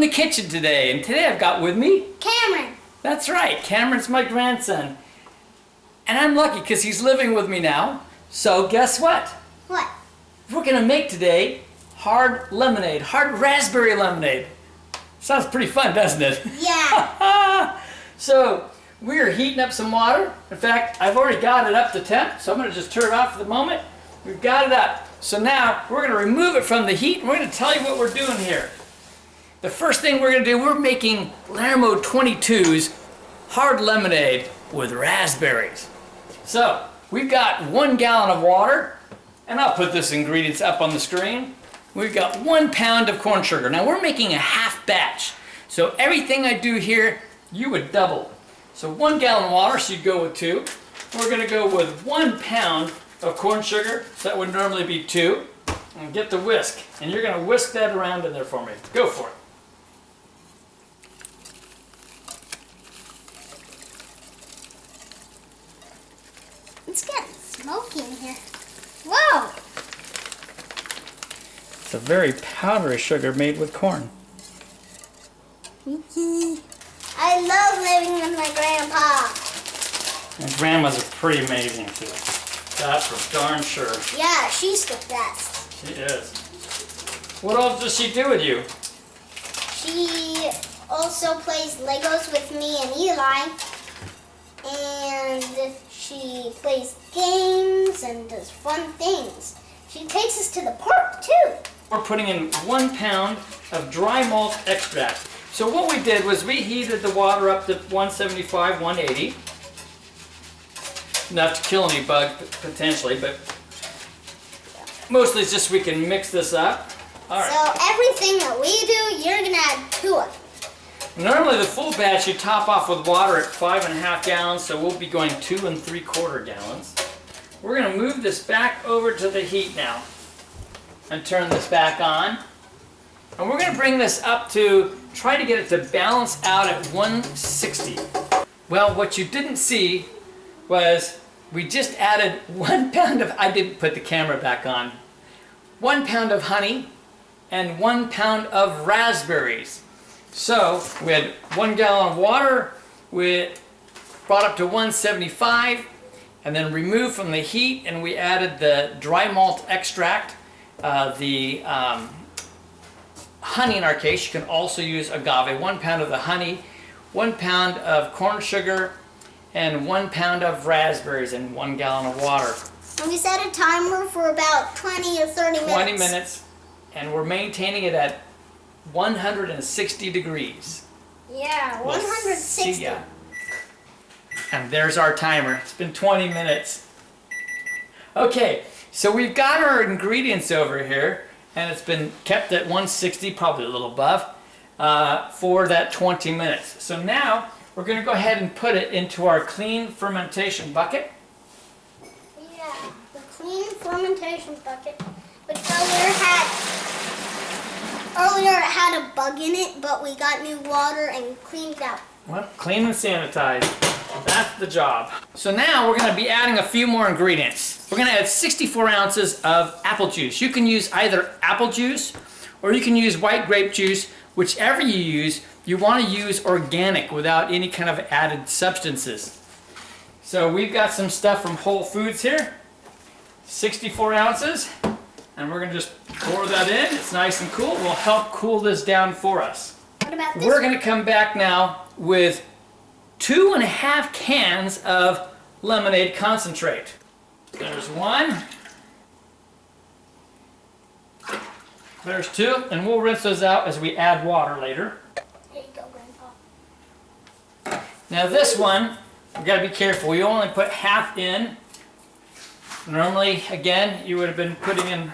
the kitchen today, and today I've got with me Cameron. That's right, Cameron's my grandson. And I'm lucky because he's living with me now. So guess what? What? We're gonna make today hard lemonade, hard raspberry lemonade. Sounds pretty fun, doesn't it? Yeah. So we're heating up some water. In fact, I've already got it up to temp, so I'm gonna just turn it off for the moment. We've got it up. So now we're gonna remove it from the heat and we're gonna tell you what we're doing here. The first thing we're gonna do, we're making Lermo 22's hard lemonade with raspberries. So we've got 1 gallon of water, and I'll put this ingredients up on the screen. We've got 1 pound of corn sugar. Now we're making a half batch. So everything I do here, you would double. So 1 gallon of water, so you go with 2. We're gonna go with 1 pound of corn sugar, so that would normally be 2. And get the whisk, and you're gonna whisk that around in there for me. Go for it. It's getting smoky in here. Whoa! It's a very powdery sugar made with corn. I love living with my grandpa. And grandmas are pretty amazing too. That's for darn sure. Yeah, she's the best. She is. What else does she do with you? She also plays Legos with me and Eli. And she plays games and does fun things. She takes us to the park too. We're putting in 1 pound of dry malt extract. So what we did was we heated the water up to 175, 180. Not to kill any bug potentially, but mostly it's just we can mix this up. All right. So everything that we do, you're gonna add to it. Normally the full batch you top off with water at 5.5 gallons, so we'll be going 2 3/4 gallons. We're going to move this back over to the heat now and turn this back on. And we're going to bring this up to, try to get it to balance out at 160. Well, what you didn't see was we just added 1 pound of, I didn't put the camera back on, 1 pound of honey and 1 pound of raspberries. So we had 1 gallon of water, we brought up to 175, and then removed from the heat, and we added the dry malt extract, the honey in our case. You can also use agave. 1 pound of the honey, 1 pound of corn sugar, and 1 pound of raspberries in 1 gallon of water. And we set a timer for about 20 or 30 minutes. 20 minutes, and we're maintaining it at 160 degrees. Yeah, 160. We'll see ya. And there's our timer. It's been 20 minutes. Okay, so we've got our ingredients over here, and it's been kept at 160, probably a little above, for that 20 minutes. So now we're going to go ahead and put it into our clean fermentation bucket. Yeah, the clean fermentation bucket, which earlier it had a bug in it, but we got new water and cleaned it out. Well, clean and sanitize. That's the job. So now we're going to be adding a few more ingredients. We're going to add 64 ounces of apple juice. You can use either apple juice or you can use white grape juice. Whichever you use, you want to use organic without any kind of added substances. So we've got some stuff from Whole Foods here. 64 ounces. And we're going to just pour that in. It's nice and cool. We'll help cool this down for us. What about this? We're going to come back now with 2.5 cans of lemonade concentrate. There's 1. There's 2. And we'll rinse those out as we add water later. There you go, Grandpa. Now this one, we've got to be careful. We only put half in. Normally, again, you would have been putting in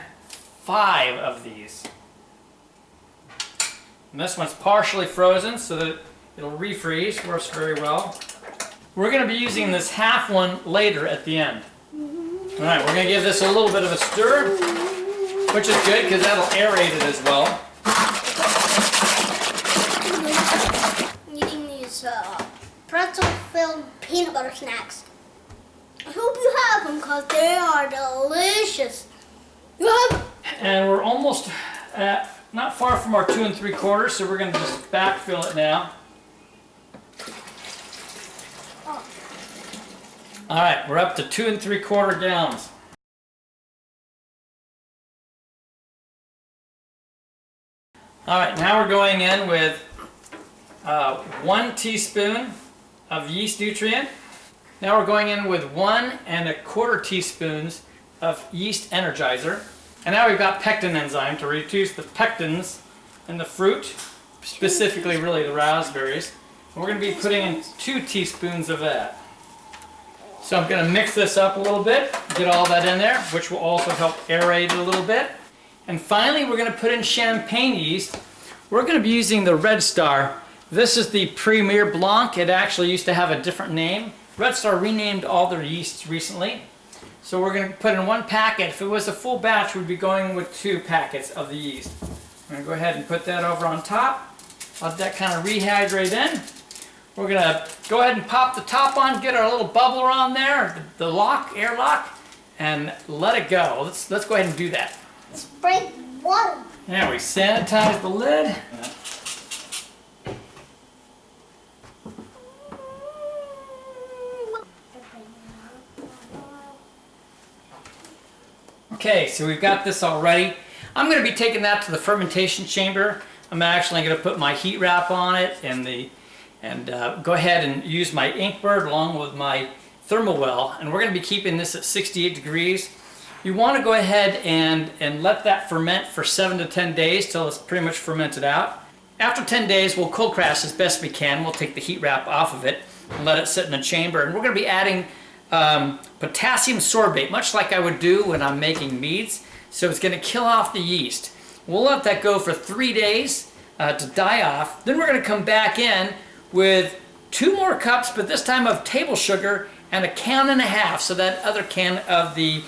5 of these. And this one's partially frozen so that it'll refreeze, works very well. We're going to be using this half one later at the end. Alright, we're going to give this a little bit of a stir, which is good because that'll aerate it as well. I'm eating these pretzel-filled peanut butter snacks. I hope you have them because they are delicious. You have them? And we're almost at not far from our 2 3/4, so we're going to just backfill it now. All right, we're up to 2 3/4 gallons. All right, now we're going in with 1 teaspoon of yeast nutrient. Now we're going in with 1 1/4 teaspoons of yeast energizer. And now we've got pectin enzyme to reduce the pectins in the fruit, specifically really the raspberries. And we're going to be putting in 2 teaspoons of that. So I'm going to mix this up a little bit, get all that in there, which will also help aerate it a little bit. And finally, we're going to put in champagne yeast. We're going to be using the Red Star. This is the Premier Blanc. It actually used to have a different name. Red Star renamed all their yeasts recently. So we're going to put in 1 packet. If it was a full batch, we'd be going with 2 packets of the yeast. I'm going to go ahead and put that over on top. Let that kind of rehydrate in. We're going to go ahead and pop the top on, get our little bubbler on there, the lock, air lock, and let it go. Let's go ahead and do that. Spray water. There, we sanitize the lid. Okay, so we've got this all ready. I'm going to be taking that to the fermentation chamber. I'm actually going to put my heat wrap on it and go ahead and use my Inkbird along with my thermal well, and we're going to be keeping this at 68 degrees. You want to go ahead and let that ferment for 7 to 10 days till it's pretty much fermented out. After 10 days, we'll cold crash as best we can. We'll take the heat wrap off of it and let it sit in a chamber, and we're going to be adding potassium sorbate, much like I would do when I'm making meads. So it's going to kill off the yeast. We'll let that go for 3 days to die off. Then we're going to come back in with 2 more cups, but this time of table sugar and 1.5 cans, so that other can of the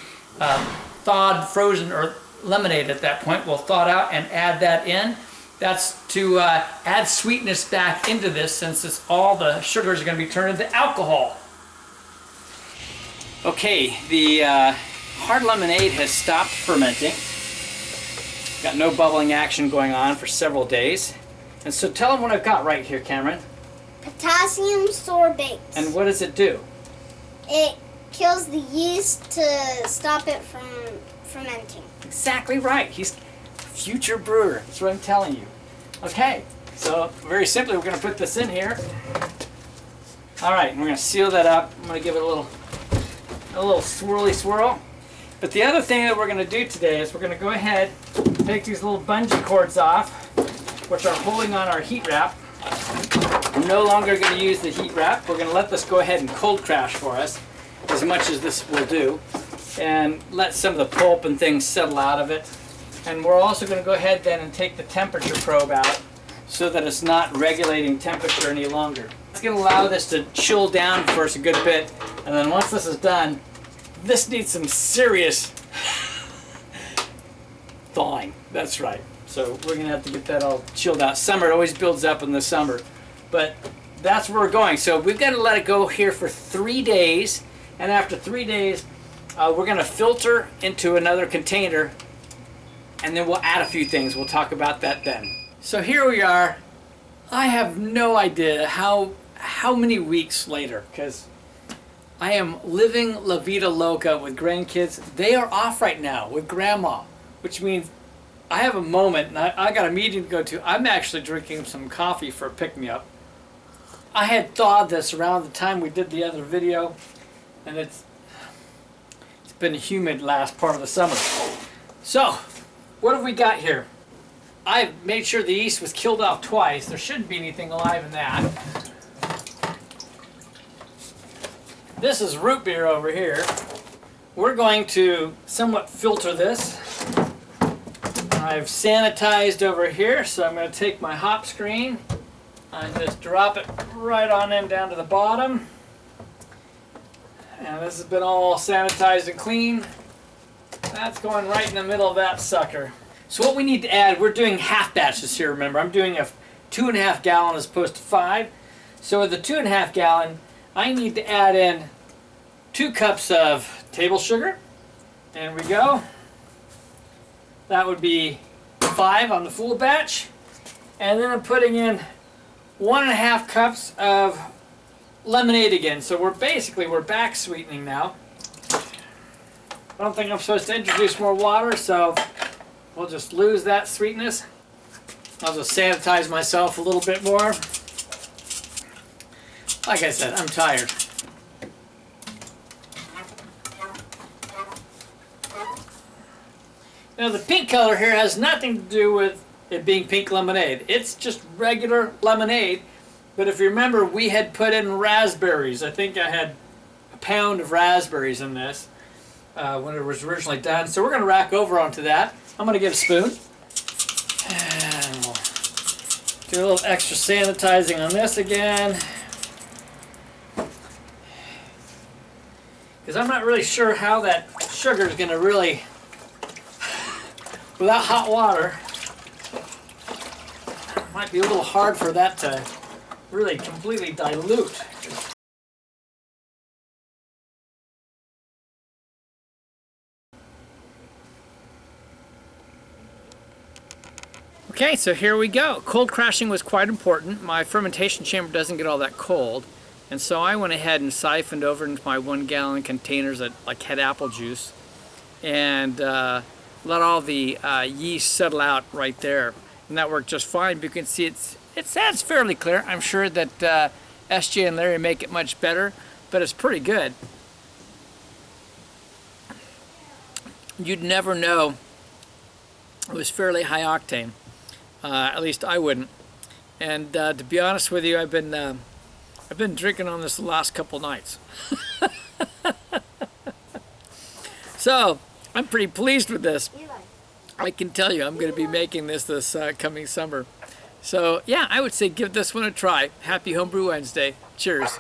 thawed, frozen, or lemonade at that point will thaw out and add that in. That's to add sweetness back into this, since it's all the sugars are going to be turned into alcohol. Okay, the hard lemonade has stopped fermenting. Got no bubbling action going on for several days. And so tell them what I've got right here, Cameron. Potassium sorbate. And what does it do? It kills the yeast to stop it from fermenting. Exactly right. He's a future brewer. That's what I'm telling you. Okay, so very simply, we're going to put this in here. All right, and we're going to seal that up. I'm going to give it a little swirly swirl. But the other thing that we're going to do today is we're going to go ahead and take these little bungee cords off, which are holding on our heat wrap. We're no longer going to use the heat wrap. We're going to let this go ahead and cold crash for us, as much as this will do, and let some of the pulp and things settle out of it. And we're also going to go ahead then and take the temperature probe out so that it's not regulating temperature any longer. It's going to allow this to chill down for us a good bit, and then once this is done, this needs some serious thawing. That's right. So we're going to have to get that all chilled out. Summer, it always builds up in the summer, but that's where we're going. So we've got to let it go here for 3 days, and after 3 days, we're going to filter into another container, and then we'll add a few things. We'll talk about that then. So here we are. I have no idea how many weeks later, because I am living La Vida Loca with grandkids. They are off right now with grandma, which means I have a moment, and I got a meeting to go to. I'm actually drinking some coffee for a pick-me-up. I had thawed this around the time we did the other video, and it's been humid last part of the summer. So, what have we got here? I made sure the yeast was killed off twice. There shouldn't be anything alive in that. This is root beer over here. We're going to somewhat filter this. I've sanitized over here, so I'm going to take my hop screen and just drop it right on in down to the bottom. And this has been all sanitized and clean. That's going right in the middle of that sucker. So what we need to add, we're doing half batches here, remember. I'm doing a 2.5 gallon as opposed to 5. So with the 2.5 gallon, I need to add in 2 cups of table sugar. There we go. That would be 5 5 on the full batch. And then I'm putting in 1.5 cups of lemonade again. So we're back sweetening now. I don't think I'm supposed to introduce more water, so we'll just lose that sweetness. I'll just sanitize myself a little bit more. Like I said, I'm tired. Now the pink color here has nothing to do with it being pink lemonade. It's just regular lemonade. But if you remember, we had put in raspberries. I think I had a pound of raspberries in this when it was originally done. So we're going to rack over onto that. I'm going to get a spoon. And we'll do a little extra sanitizing on this again. Because I'm not really sure how that sugar is going to really, without hot water, it might be a little hard for that to really completely dilute. Okay, so here we go. Cold crashing was quite important. My fermentation chamber doesn't get all that cold, and so I went ahead and siphoned over into my 1-gallon containers that like had apple juice, and let all the yeast settle out right there, and that worked just fine. But you can see it's fairly clear. I'm sure that SJ and Larry make it much better, but it's pretty good. You'd never know it was fairly high octane. At least I wouldn't. And to be honest with you, I've been drinking on this the last couple nights. So I'm pretty pleased with this. I can tell you I'm going to be making this coming summer. So yeah, I would say give this one a try. Happy Homebrew Wednesday. Cheers.